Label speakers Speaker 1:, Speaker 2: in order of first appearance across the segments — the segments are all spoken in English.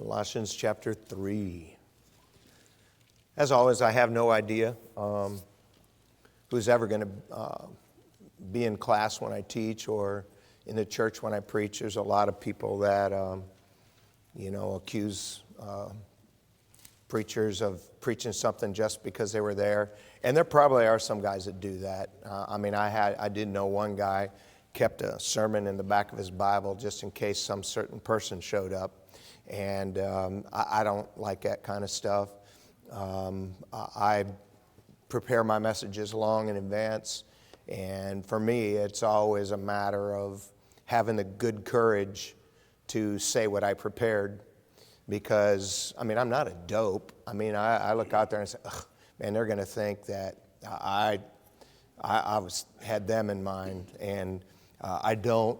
Speaker 1: Colossians chapter 3. As always, I have no idea who's ever going to be in class when I teach or in the church when I preach. There's a lot of people that, accuse preachers of preaching something just because they were there. And there probably are some guys that do that. I did know one guy kept a sermon in the back of his Bible just in case some certain person showed up. And I don't like that kind of stuff. I prepare my messages long in advance. And for me, it's always a matter of having the good courage to say what I prepared. Because, I'm not a dope. I look out there and say, man, they're going to think that I had them in mind. And I don't.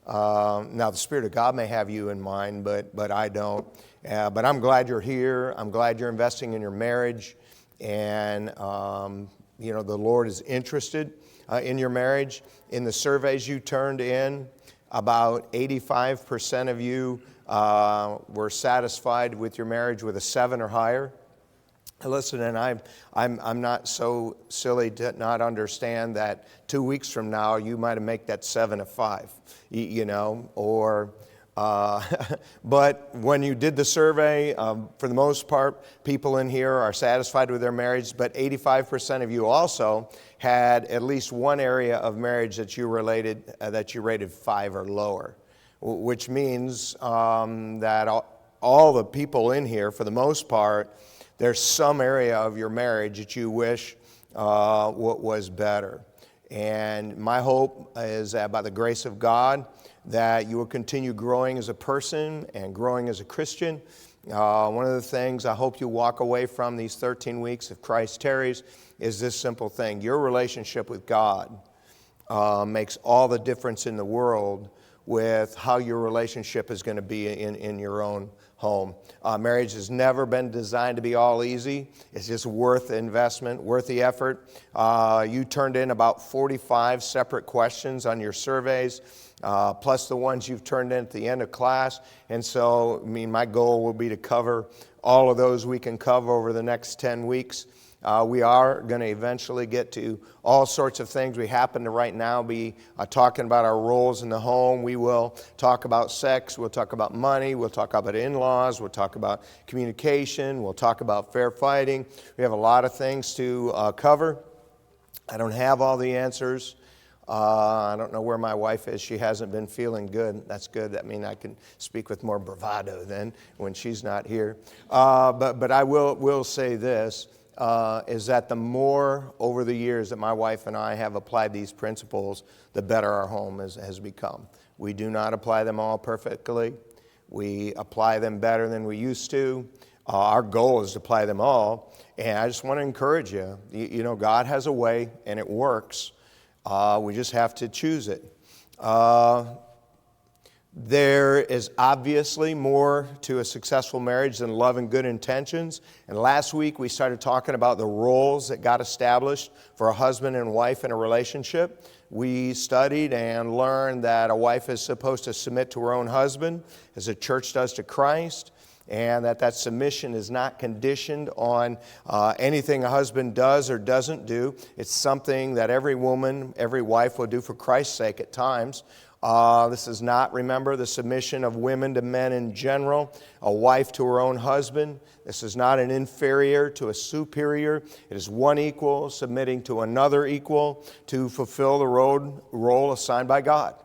Speaker 1: Now, the Spirit of God may have you in mind, but I don't. But I'm glad you're here. I'm glad you're investing in your marriage. And, the Lord is interested in your marriage. In the surveys you turned in, about 85% of you were satisfied with your marriage with a 7 or higher. Listen, and I'm not so silly to not understand that 2 weeks from now you might make that 7 a 5, but when you did the survey, for the most part, people in here are satisfied with their marriage, but 85% of you also had at least one area of marriage that you rated 5 or lower, which means that all the people in here, for the most part, there's some area of your marriage that you wish was better. And my hope is that by the grace of God, that you will continue growing as a person and growing as a Christian. One of the things I hope you walk away from these 13 weeks, if Christ tarries, is this simple thing. Your relationship with God makes all the difference in the world with how your relationship is going to be in your own home. Marriage has never been designed to be all easy. It's just worth the investment, worth the effort. You turned in about 45 separate questions on your surveys, plus the ones you've turned in at the end of class. And so, my goal will be to cover all of those we can cover over the next 10 weeks. We are going to eventually get to all sorts of things. We happen to right now be talking about our roles in the home. We will talk about sex. We'll talk about money. We'll talk about in-laws. We'll talk about communication. We'll talk about fair fighting. We have a lot of things to cover. I don't have all the answers. I don't know where my wife is. She hasn't been feeling good. That's good. That means I can speak with more bravado then when she's not here. But I will say this. Is that the more over the years that my wife and I have applied these principles, the better our home has become. We do not apply them all perfectly. We apply them better than we used to. Our goal is to apply them all. And I just want to encourage you. God has a way and it works. We just have to choose it. There is obviously more to a successful marriage than love and good intentions. And last week we started talking about the roles that got established for a husband and wife in a relationship. We studied and learned that a wife is supposed to submit to her own husband as the church does to Christ, and that submission is not conditioned on anything a husband does or doesn't do. It's something that every woman, every wife will do for Christ's sake at times. This is not, remember, the submission of women to men in general, a wife to her own husband. This is not an inferior to a superior. It is one equal submitting to another equal to fulfill the role assigned by God.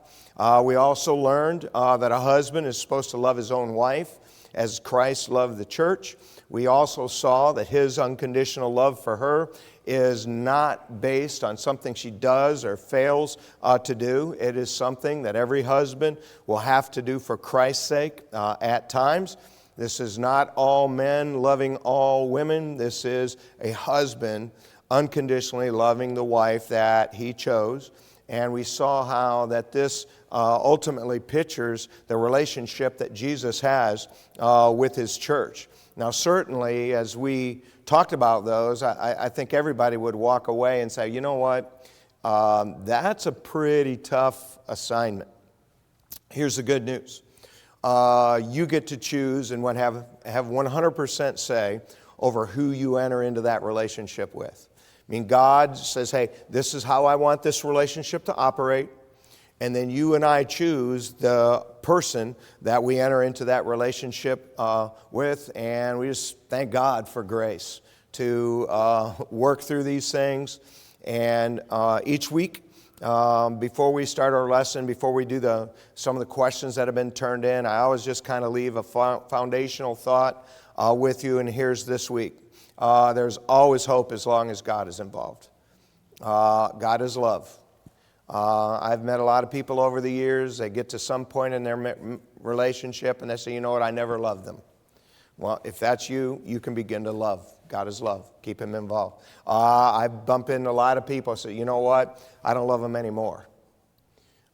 Speaker 1: We also learned that a husband is supposed to love his own wife as Christ loved the church. We also saw that his unconditional love for her is not based on something she does or fails to do. It is something that every husband will have to do for Christ's sake at times. This is not all men loving all women. This is a husband unconditionally loving the wife that he chose. And we saw how that this ultimately pictures the relationship that Jesus has with his church. Now, certainly, as we talked about those, I think everybody would walk away and say, you know what, that's a pretty tough assignment. Here's the good news. You get to choose and have 100% say over who you enter into that relationship with. I mean, God says, hey, this is how I want this relationship to operate. And then you and I choose the person that we enter into that relationship with. And we just thank God for grace to work through these things. And each week, before we start our lesson, before we do some of the questions that have been turned in, I always just kind of leave a foundational thought with you. And here's this week. There's always hope as long as God is involved. God is love. I've met a lot of people over the years. They get to some point in their relationship and they say, you know what, I never loved them. Well, if that's you, you can begin to love. God is love. Keep Him involved. I bump into a lot of people and say, you know what, I don't love them anymore.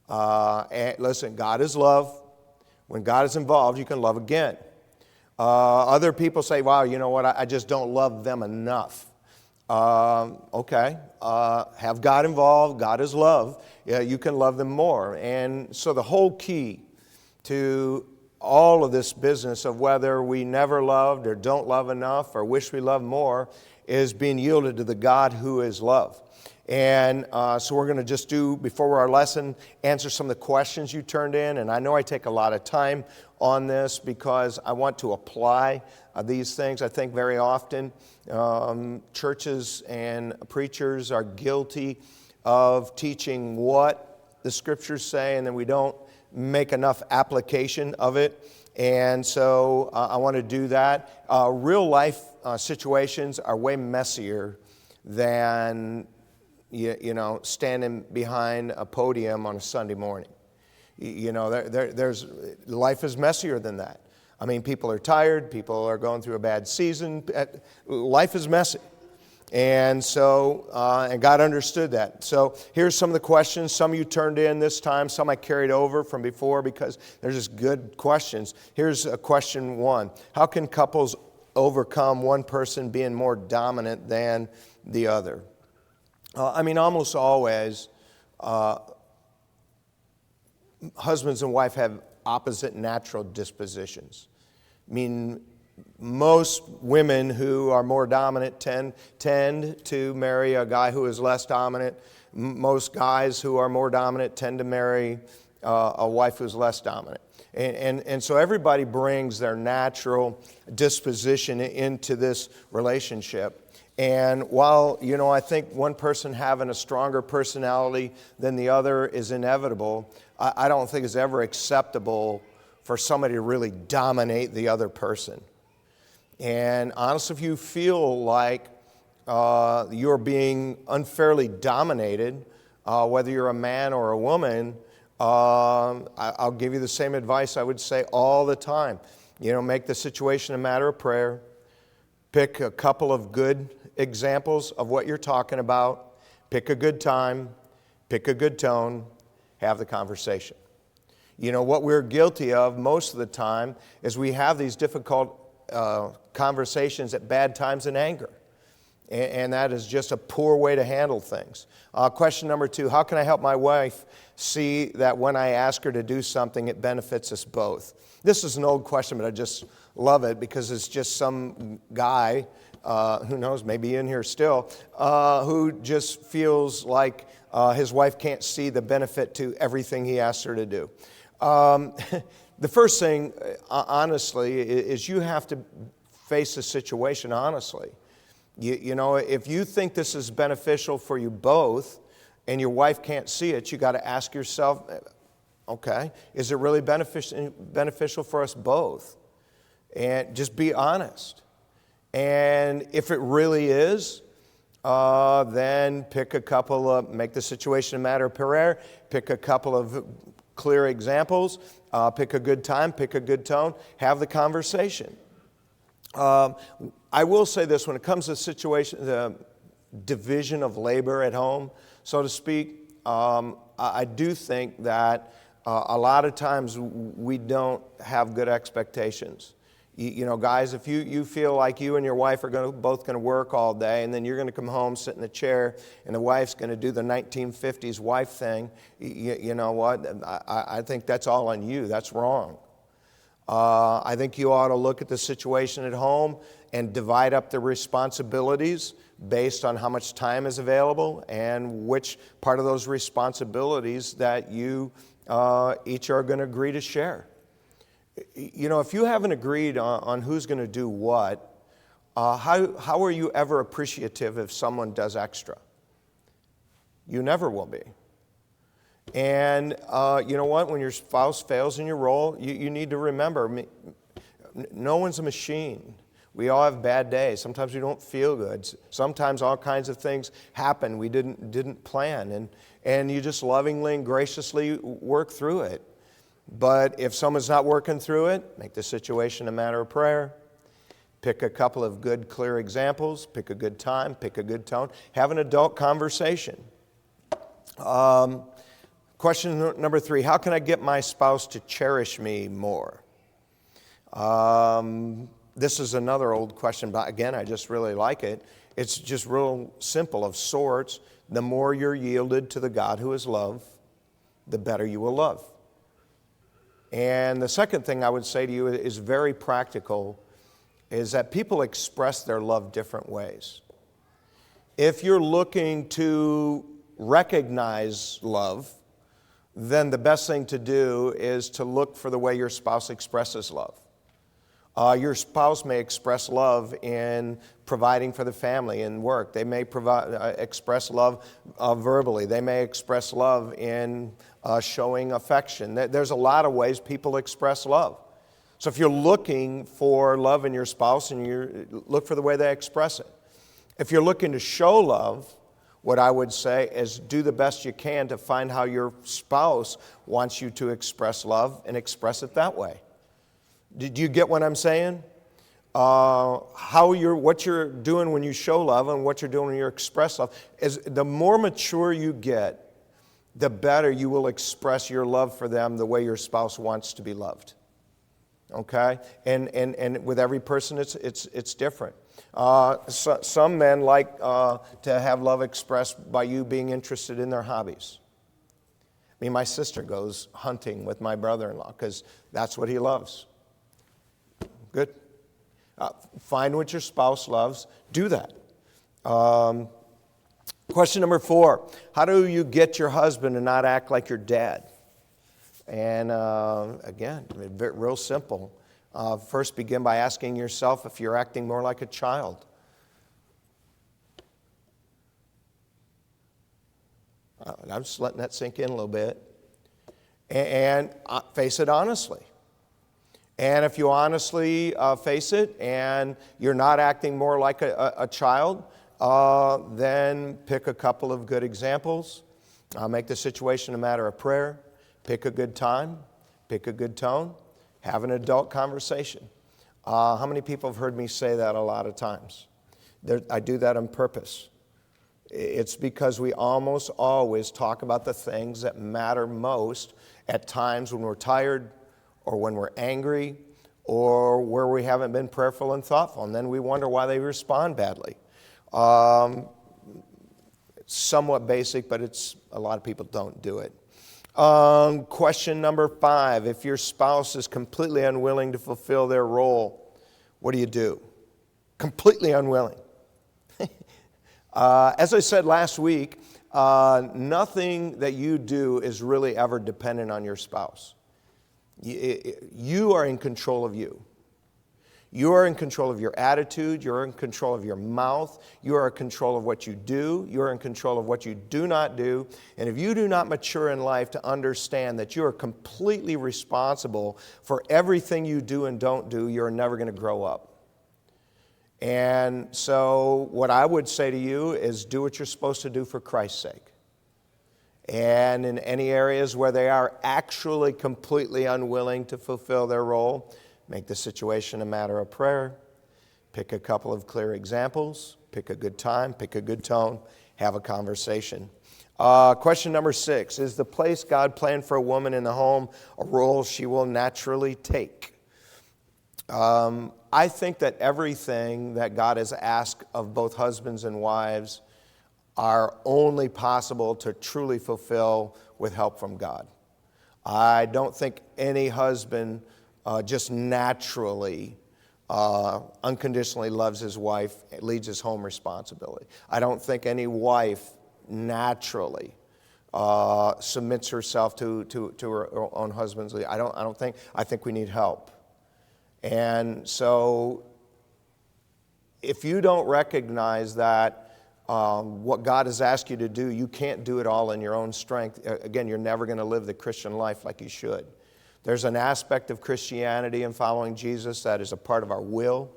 Speaker 1: And listen, God is love. When God is involved, you can love again. Other people say, wow, you know what, I just don't love them enough. Okay, have God involved. God is love. Yeah, you can love them more. And so the whole key to all of this business of whether we never loved or don't love enough or wish we loved more is being yielded to the God who is love. And so we're going to just do, before our lesson, answer some of the questions you turned in. And I know I take a lot of time on this because I want to apply these things. I think very often churches and preachers are guilty of teaching what the Scriptures say, and then we don't make enough application of it. And so I want to do that. Real life situations are way messier than you know, standing behind a podium on a Sunday morning. You know, there's life is messier than that. I mean, people are tired. People are going through a bad season. Life is messy. And so, and God understood that. So here's some of the questions. Some you turned in this time. Some I carried over from before because they're just good questions. Here's question 1. How can couples overcome one person being more dominant than the other? I mean, almost always, husbands and wife have opposite natural dispositions. I mean, most women who are more dominant tend to marry a guy who is less dominant. Most guys who are more dominant tend to marry a wife who's less dominant. And so everybody brings their natural disposition into this relationship. And while, you know, I think one person having a stronger personality than the other is inevitable, I don't think it's ever acceptable for somebody to really dominate the other person. And honestly, if you feel like you're being unfairly dominated, whether you're a man or a woman, I'll give you the same advice I would say all the time. You know, make the situation a matter of prayer. Pick a couple of good examples of what you're talking about. Pick a good time. Pick a good tone. Have the conversation. You know, what we're guilty of most of the time is we have these difficult conversations at bad times in anger. And that is just a poor way to handle things. Question number 2, how can I help my wife see that when I ask her to do something, it benefits us both? This is an old question, but I just love it because it's just some guy, who knows, maybe in here still, who just feels like his wife can't see the benefit to everything he asks her to do. The first thing, honestly, is you have to face the situation honestly. You know, if you think this is beneficial for you both and your wife can't see it, you got to ask yourself, okay, is it really beneficial for us both? And just be honest. And if it really is, then pick a couple of, make the situation a matter of prayer, pick a couple of clear examples, pick a good time, pick a good tone, have the conversation. I will say this, when it comes to the division of labor at home, so to speak, I do think that a lot of times we don't have good expectations. You know, guys, if you feel like you and your wife are both going to work all day, and then you're going to come home, sit in a chair, and the wife's going to do the 1950s wife thing, you know what? I think that's all on you. That's wrong. I think you ought to look at the situation at home and divide up the responsibilities based on how much time is available and which part of those responsibilities that you each are going to agree to share. You know, if you haven't agreed on who's going to do what, how are you ever appreciative if someone does extra? You never will be. And you know what? When your spouse fails in your role, you need to remember, no one's a machine. We all have bad days. Sometimes we don't feel good. Sometimes all kinds of things happen we didn't plan. And you just lovingly and graciously work through it. But if someone's not working through it, make the situation a matter of prayer. Pick a couple of good, clear examples. Pick a good time. Pick a good tone. Have an adult conversation. Question number 3, how can I get my spouse to cherish me more? This is another old question, but again, I just really like it. It's just real simple of sorts. The more you're yielded to the God who is love, the better you will love. And the second thing I would say to you is very practical, is that people express their love different ways. If you're looking to recognize love, then the best thing to do is to look for the way your spouse expresses love. Your spouse may express love in providing for the family and work. They may express love verbally. They may express love in showing affection. There's a lot of ways people express love. So if you're looking for love in your spouse, and you look for the way they express it. If you're looking to show love, what I would say is do the best you can to find how your spouse wants you to express love and express it that way. Did you get what I'm saying? What you're doing when you show love and what you're doing when you express love is the more mature you get, the better you will express your love for them the way your spouse wants to be loved. Okay? And with every person, it's different. Some men like to have love expressed by you being interested in their hobbies. I mean, my sister goes hunting with my brother-in-law because that's what he loves. Good. Find what your spouse loves. Do that. Question number 4. How do you get your husband to not act like your dad? And again, real simple. First, begin by asking yourself if you're acting more like a child. I'm just letting that sink in a little bit. And face it honestly. And if you honestly face it and you're not acting more like a child, then pick a couple of good examples. Make the situation a matter of prayer. Pick a good time. Pick a good tone. Have an adult conversation. How many people have heard me say that a lot of times? I do that on purpose. It's because we almost always talk about the things that matter most at times when we're tired or when we're angry or where we haven't been prayerful and thoughtful, and then we wonder why they respond badly. It's somewhat basic, but a lot of people don't do it. Question number 5, if your spouse is completely unwilling to fulfill their role, what do you do? Completely unwilling. As I said last week, nothing that you do is really ever dependent on your spouse. You are in control of you. You are in control of your attitude. You're in control of your mouth. You are in control of what you do. You're in control of what you do not do. And if you do not mature in life to understand that you are completely responsible for everything you do and don't do, you're never going to grow up. And so what I would say to you is do what you're supposed to do for Christ's sake. And in any areas where they are actually completely unwilling to fulfill their role, make the situation a matter of prayer. Pick a couple of clear examples. Pick a good time. Pick a good tone. Have a conversation. Question number 6. Is the place God planned for a woman in the home a role she will naturally take? I think that everything that God has asked of both husbands and wives are only possible to truly fulfill with help from God. I don't think any husband just naturally, unconditionally loves his wife, leads his home responsibility. I don't think any wife naturally submits herself to her own husband's lead. I think we need help. And so if you don't recognize that what God has asked you to do, you can't do it all in your own strength. Again, you're never going to live the Christian life like you should. There's an aspect of Christianity and following Jesus that is a part of our will.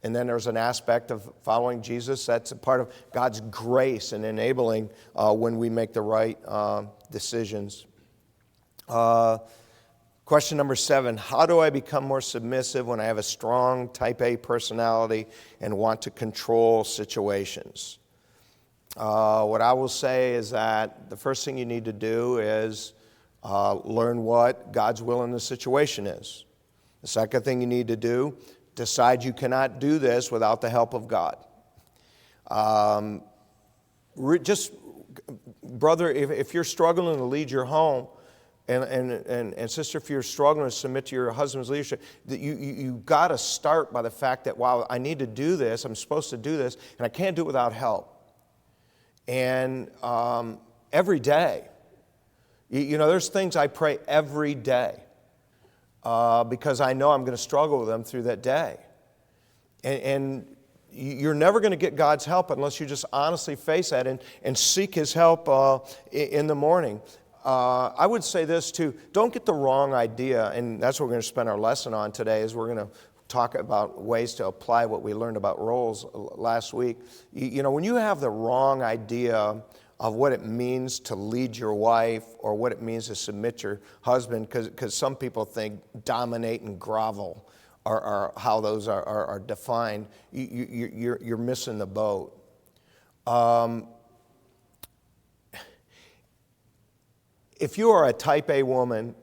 Speaker 1: And then there's an aspect of following Jesus that's a part of God's grace and enabling when we make the right decisions. Question number 7, how do I become more submissive when I have a strong type A personality and want to control situations? What I will say is that the first thing you need to do is learn what God's will in the situation is. The second thing you need to do, decide you cannot do this without the help of God. Just, brother, if you're struggling to lead your home, and sister, if you're struggling to submit to your husband's leadership, that you got to start by the fact that, wow, I need to do this, I'm supposed to do this, and I can't do it without help. And every day, there's things I pray every day because I know I'm going to struggle with them through that day. And you're never going to get God's help unless you just honestly face that and seek His help in the morning. I would say this too, don't get the wrong idea, and that's what we're going to spend our lesson on today, is we're going to talk about ways to apply what we learned about roles last week. When you have the wrong idea of what it means to lead your wife or what it means to submit your husband, because some people think dominate and grovel are how those are defined, you're missing the boat. If you are a type A woman,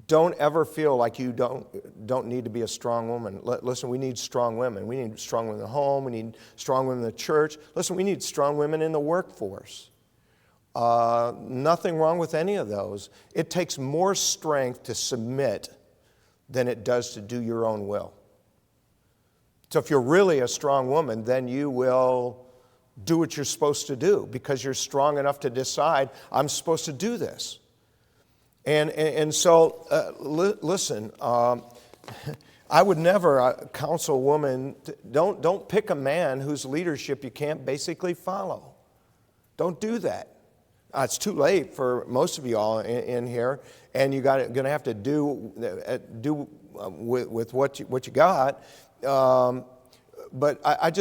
Speaker 1: don't ever feel like you don't need to be a strong woman. Listen, we need strong women. We need strong women in the home. We need strong women in the church. Listen, we need strong women in the workforce. Nothing wrong with any of those. It takes more strength to submit than it does to do your own will. So if you're really a strong woman, then you will do what you're supposed to do because you're strong enough to decide, I'm supposed to do this. And so, listen, I would never counsel a woman, don't pick a man whose leadership you can't basically follow. Don't do that. It's too late for most of you all in here, and you're going to have to do with what you got. But I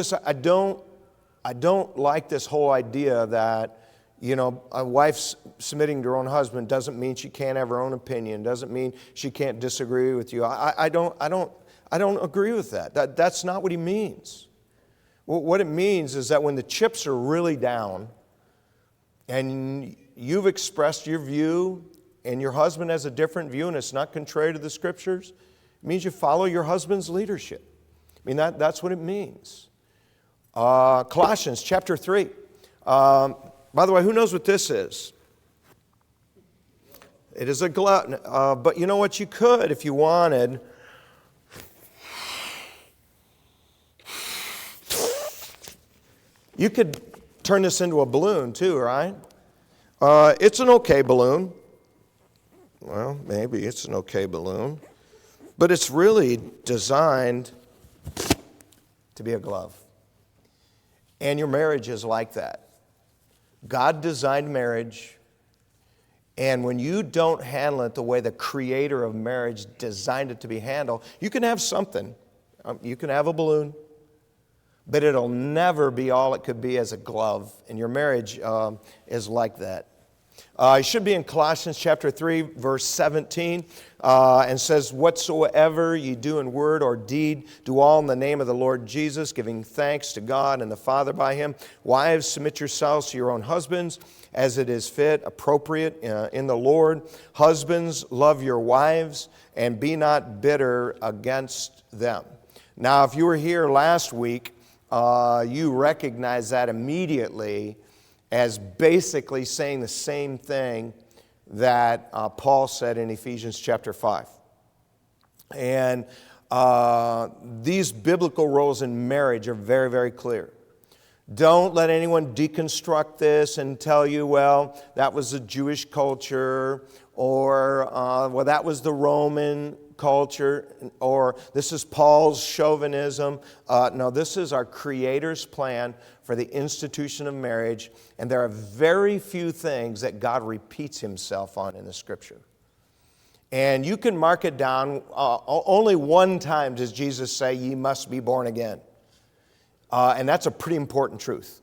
Speaker 1: don't like this whole idea that, a wife submitting to her own husband doesn't mean she can't have her own opinion, doesn't mean she can't disagree with you. I don't agree with that. That's not what he means. What it means is that when the chips are really down and you've expressed your view and your husband has a different view and it's not contrary to the Scriptures, it means you follow your husband's leadership. That's what it means. Colossians chapter 3. By the way, who knows what this is? It is a glutton. But you know what? You could, if you wanted. You could turn this into a balloon too, right? It's an okay balloon. Well, maybe it's an okay balloon. But it's really designed to be a glove. And your marriage is like that. God designed marriage, and when you don't handle it the way the creator of marriage designed it to be handled, you can have something. You can have a balloon, but it'll never be all it could be as a glove, and your marriage is like that. It should be in Colossians chapter 3, verse 17, and says, whatsoever ye do in word or deed, do all in the name of the Lord Jesus, giving thanks to God and the Father by Him. Wives, submit yourselves to your own husbands, as it is fit, appropriate in the Lord. Husbands, love your wives, and be not bitter against them. Now, if you were here last week, you recognize that immediately as basically saying the same thing that Paul said in Ephesians chapter 5. And these biblical roles in marriage are very, very clear. Don't let anyone deconstruct this and tell you, well, that was the Jewish culture, or, well, that was the Roman culture, or this is Paul's chauvinism. No, this is our Creator's plan for the institution of marriage, and there are very few things that God repeats Himself on in the Scripture. And you can mark it down. Only one time does Jesus say, ye must be born again. And that's a pretty important truth.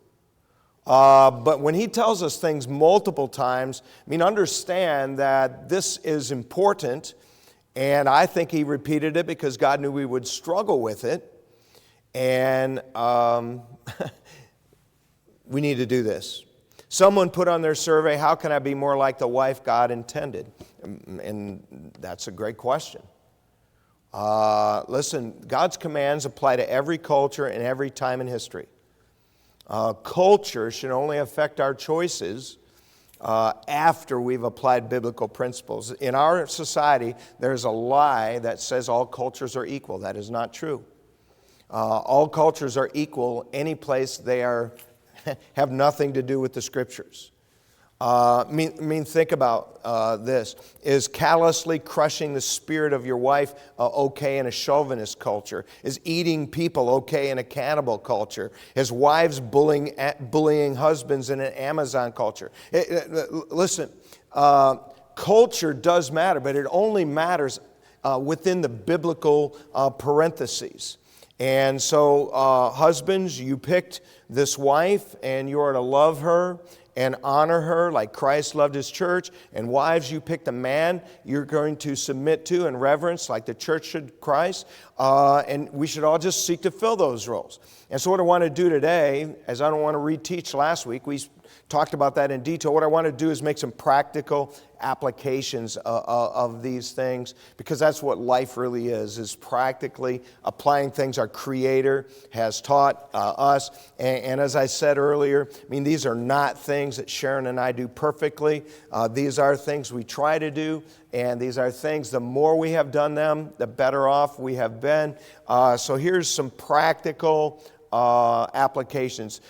Speaker 1: But when He tells us things multiple times, I mean, understand that this is important. And I think He repeated it because God knew we would struggle with it. And we need to do this. Someone put on their survey, how can I be more like the wife God intended? And that's a great question. Listen, God's commands apply to every culture and every time in history. Culture should only affect our choices after we've applied biblical principles. In our society, there's a lie that says all cultures are equal. That is not true. All cultures are equal any place they are have nothing to do with the Scriptures. Think about this. Is callously crushing the spirit of your wife okay in a chauvinist culture? Is eating people okay in a cannibal culture? Is wives bullying husbands in an Amazon culture? Listen, culture does matter, but it only matters within the biblical parentheses. And so, husbands, you picked this wife, and you are to love her and honor her like Christ loved His church. And wives, you picked a man you're going to submit to and reverence like the church should Christ. And we should all just seek to fill those roles. And so what I want to do today, as I don't want to reteach last week, we talked about that in detail. What I want to do is make some practical applications of these things, because that's what life really is practically applying things our Creator has taught us. And as I said earlier, I mean, these are not things that Sharon and I do perfectly. These are things we try to do, and these are things, the more we have done them, the better off we have been. So here's some practical applications.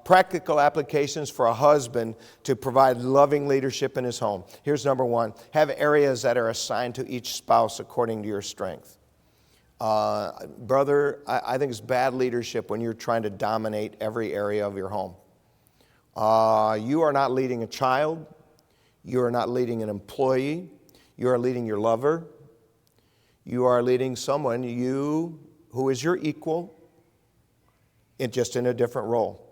Speaker 1: Practical applications for a husband to provide loving leadership in his home. Here's number one. Have areas that are assigned to each spouse according to your strength. Brother, I think it's bad leadership when you're trying to dominate every area of your home. You are not leading a child. You are not leading an employee. You are leading your lover. You are leading someone who is your equal, just in a different role.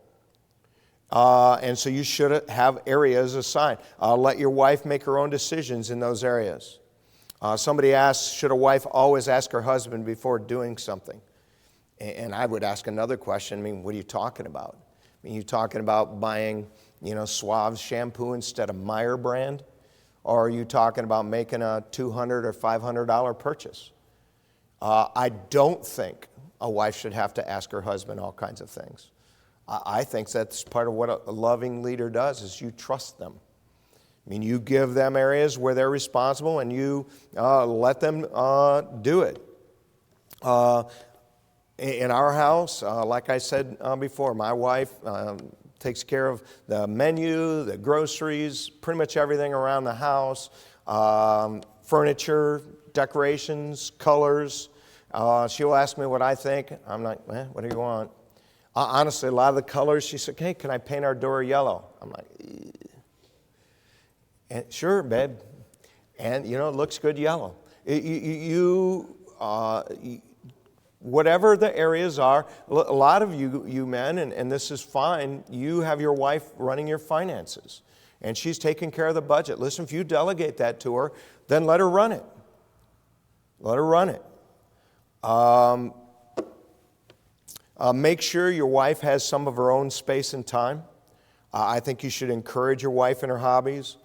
Speaker 1: And so you should have areas assigned. Let your wife make her own decisions in those areas. Somebody asked, should a wife always ask her husband before doing something? And I would ask another question. I mean, what are you talking about? I mean, you talking about buying, Suave shampoo instead of Meyer brand? Or are you talking about making a $200 or $500 purchase? I don't think a wife should have to ask her husband all kinds of things. I think that's part of what a loving leader does, is you trust them. I mean, you give them areas where they're responsible, and you let them do it. In our house, like I said before, my wife takes care of the menu, the groceries, pretty much everything around the house, furniture, decorations, colors. She'll ask me what I think. I'm like, what do you want? Honestly, a lot of the colors, she said, hey, can I paint our door yellow? I'm like, and, sure, babe. And, it looks good yellow. Whatever the areas are, a lot of you men, and this is fine, you have your wife running your finances, and she's taking care of the budget. Listen, if you delegate that to her, then let her run it. Let her run it. Make sure your wife has some of her own space and time. I think you should encourage your wife in her hobbies.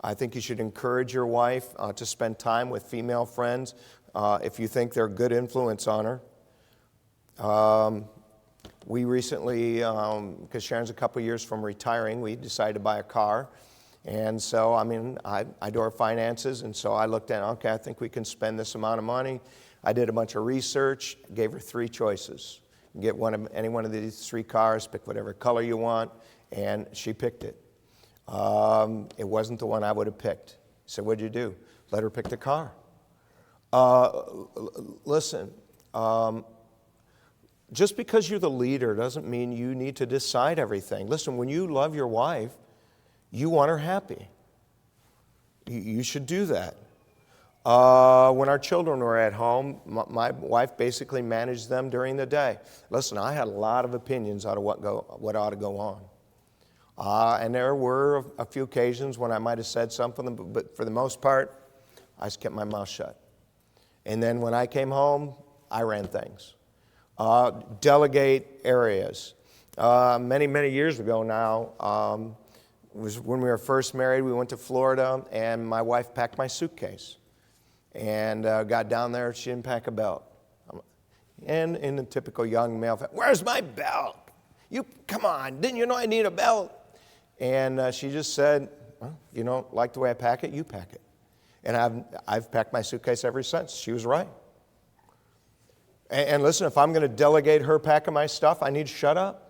Speaker 1: I think you should encourage your wife to spend time with female friends if you think they're a good influence on her. We recently, because Sharon's a couple years from retiring, we decided to buy a car. And so, I do our finances, and so I looked at, okay, I think we can spend this amount of money. I did a bunch of research, gave her 3 choices. You can get any one of these 3 cars, pick whatever color you want, and she picked it. It wasn't the one I would have picked. So what'd you do? Let her pick the car. Listen, just because you're the leader doesn't mean you need to decide everything. Listen, when you love your wife, you want her happy. You should do that. When our children were at home, my wife basically managed them during the day. Listen, I had a lot of opinions on what ought to go on. And there were a few occasions when I might have said something, but for the most part, I just kept my mouth shut. And then when I came home, I ran things. Delegate areas. Many, many years ago now, was when we were first married. We went to Florida, and my wife packed my suitcase. And got down there, she didn't pack a belt. And in the typical young male, where's my belt? You, come on, didn't you know I need a belt? And she just said, well, you don't like the way I pack it, you pack it. And I've packed my suitcase ever since. She was right. And listen, if I'm going to delegate her packing my stuff, I need to shut up.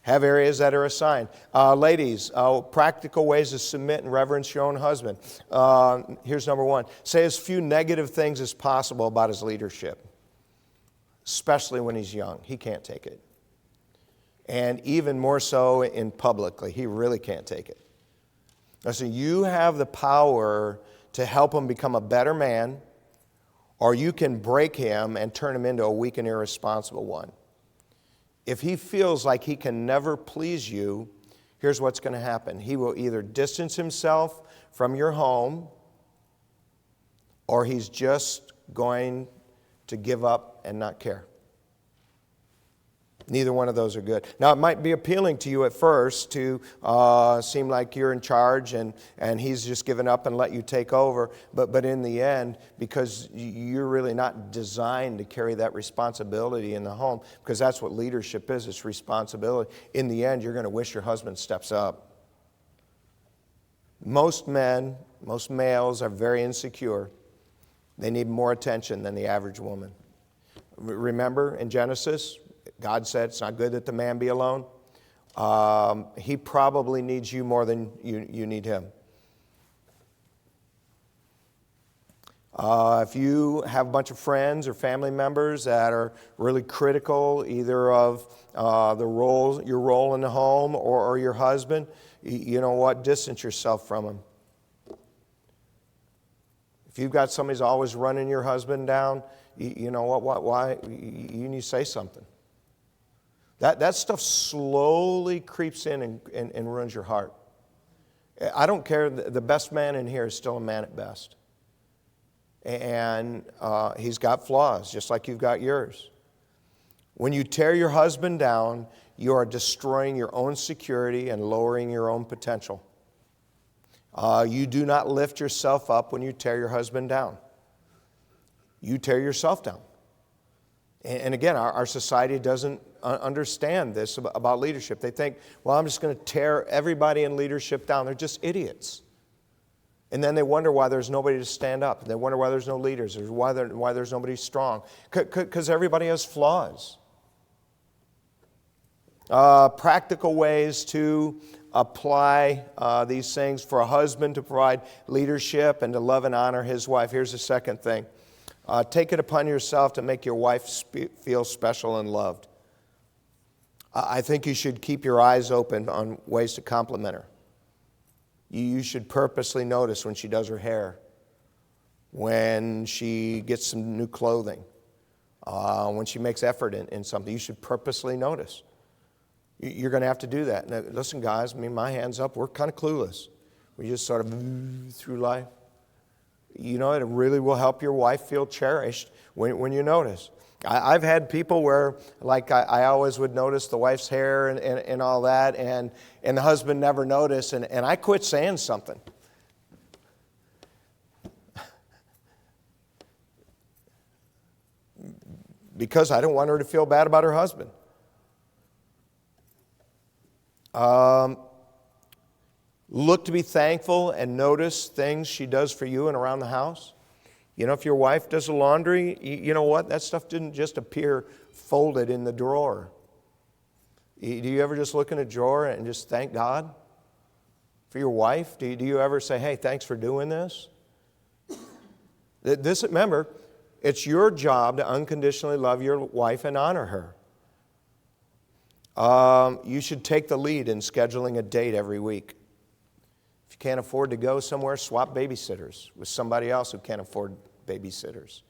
Speaker 1: Have areas that are assigned. Ladies, practical ways to submit and reverence your own husband. Here's number 1. Say as few negative things as possible about his leadership, especially when he's young. He can't take it. And even more so in publicly. He really can't take it. Listen, you have the power to help him become a better man, or you can break him and turn him into a weak and irresponsible one. If he feels like he can never please you, here's what's going to happen. He will either distance himself from your home, or he's just going to give up and not care. Neither one of those are good. Now, it might be appealing to you at first to seem like you're in charge and he's just given up and let you take over. But in the end, because you're really not designed to carry that responsibility in the home, because that's what leadership is, it's responsibility. In the end, you're going to wish your husband steps up. Most men, most males are very insecure. They need more attention than the average woman. Remember in Genesis, God said it's not good that the man be alone. He probably needs you more than you need him. If you have a bunch of friends or family members that are really critical either of your role in the home or your husband, you know what? Distance yourself from them. If you've got somebody who's always running your husband down, you know what? Why? You need to say something. That stuff slowly creeps in and ruins your heart. I don't care. The best man in here is still a man at best. And he's got flaws, just like you've got yours. When you tear your husband down, you are destroying your own security and lowering your own potential. You do not lift yourself up when you tear your husband down. You tear yourself down. And again, our society doesn't understand this about leadership. They think, well, I'm just going to tear everybody in leadership down. They're just idiots. And then they wonder why there's nobody to stand up. They wonder why there's no leaders, or why there's nobody strong. Because everybody has flaws. Practical ways to apply these things for a husband to provide leadership and to love and honor his wife. Here's the second thing. Take it upon yourself to make your wife feel special and loved. I think you should keep your eyes open on ways to compliment her. You should purposely notice when she does her hair, when she gets some new clothing, when she makes effort in something. You should purposely notice. You're going to have to do that. Now, listen, guys, my hand's up. We're kind of clueless. We just sort of move through life. You know, it really will help your wife feel cherished when you notice. I've had people where, like, I always would notice the wife's hair and all that, and the husband never noticed, and I quit saying something. Because I don't want her to feel bad about her husband. Look to be thankful and notice things she does for you and around the house. You know, if your wife does the laundry, you know what? That stuff didn't just appear folded in the drawer. Do you ever just look in a drawer and just thank God for your wife? Do you ever say, hey, thanks for doing this? Remember, it's your job to unconditionally love your wife and honor her. You should take the lead in scheduling a date every week. If you can't afford to go somewhere, swap babysitters with somebody else who can't afford babysitters.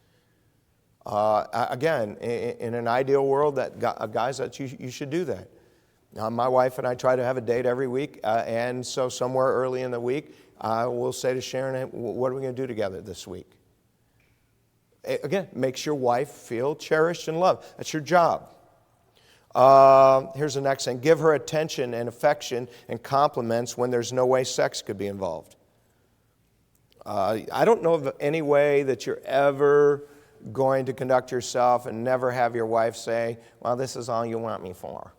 Speaker 1: Again, in an ideal world, guys, that you should do that. My wife and I try to have a date every week, and so somewhere early in the week, I will say to Sharon, what are we going to do together this week? Again, makes your wife feel cherished and loved. That's your job. Here's the next thing. Give her attention and affection and compliments when there's no way sex could be involved. I don't know of any way that you're ever going to conduct yourself and never have your wife say, well, this is all you want me for.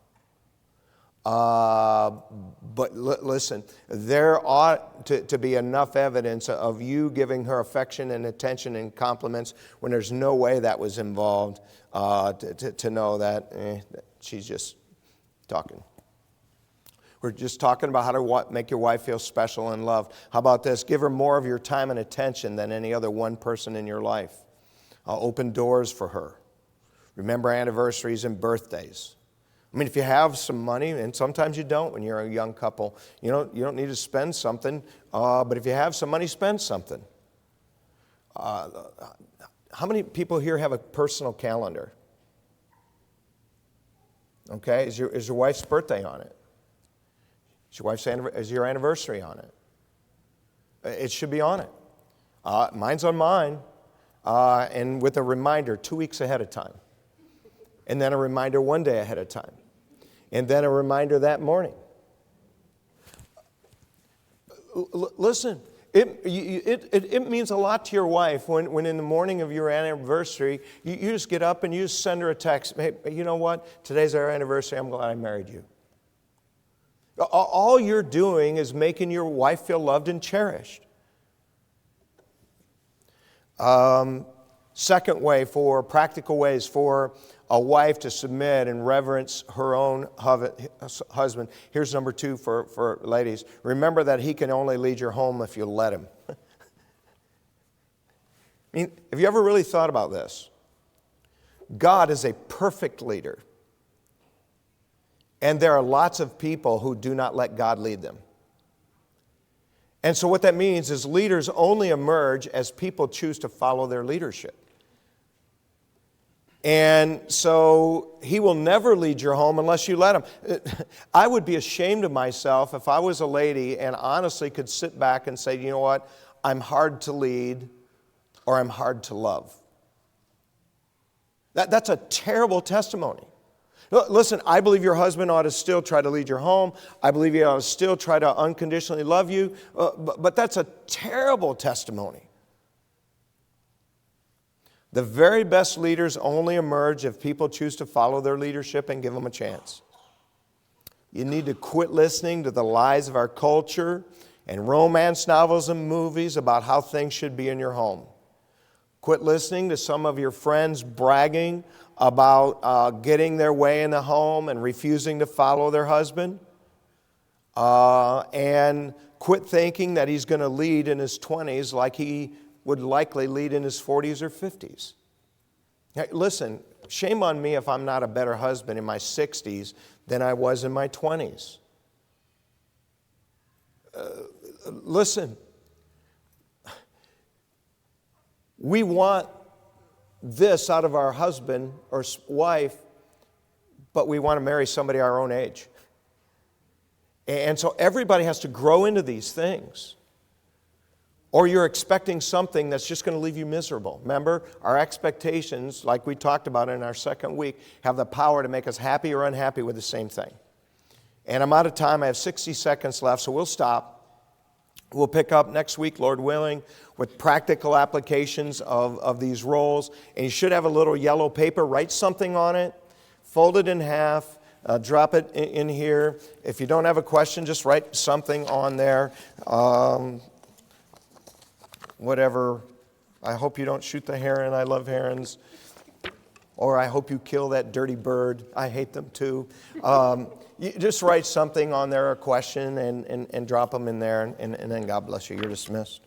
Speaker 1: But listen, there ought to be enough evidence of you giving her affection and attention and compliments when there's no way that was involved to know that she's just talking. We're just talking about how to make your wife feel special and loved. How about this? Give her more of your time and attention than any other one person in your life. Open doors for her. Remember anniversaries and birthdays. I mean, if you have some money, and sometimes you don't when you're a young couple, you don't need to spend something, but if you have some money, spend something. How many people here have a personal calendar? Okay, is your wife's birthday on it? Is your anniversary on it? It should be on it. Mine's on mine, and with a reminder 2 weeks ahead of time. And then a reminder 1 day ahead of time. And then a reminder that morning. Listen, it means a lot to your wife when in the morning of your anniversary, you just get up and you just send her a text. Hey, you know what? Today's our anniversary. I'm glad I married you. All you're doing is making your wife feel loved and cherished. Second way, practical ways for a wife to submit and reverence her own husband. Here's number 2 for ladies. Remember that he can only lead your home if you let him. I mean, have you ever really thought about this? God is a perfect leader. And there are lots of people who do not let God lead them. And so what that means is leaders only emerge as people choose to follow their leadership. And so he will never lead your home unless you let him. I would be ashamed of myself if I was a lady and honestly could sit back and say, you know what, I'm hard to lead or I'm hard to love. That's a terrible testimony. Listen, I believe your husband ought to still try to lead your home. I believe he ought to still try to unconditionally love you. But that's a terrible testimony. The very best leaders only emerge if people choose to follow their leadership and give them a chance. You need to quit listening to the lies of our culture and romance novels and movies about how things should be in your home. Quit listening to some of your friends bragging about getting their way in the home and refusing to follow their husband. And quit thinking that he's going to lead in his 20s like he would likely lead in his 40s or 50s. Now, listen, shame on me if I'm not a better husband in my 60s than I was in my 20s. Listen, we want this out of our husband or wife, but we want to marry somebody our own age. And so everybody has to grow into these things. Or you're expecting something that's just going to leave you miserable. Remember, our expectations, like we talked about in our second week, have the power to make us happy or unhappy with the same thing. And I'm out of time. I have 60 seconds left, so we'll stop. We'll pick up next week, Lord willing, with practical applications of these roles. And you should have a little yellow paper. Write something on it. Fold it in half. Drop it in here. If you don't have a question, just write something on there. Whatever I hope you don't shoot the heron. I love herons. Or I hope you kill that dirty bird. I hate them too. You just write something on there, a question, and drop them in there, and then God bless you. You're dismissed.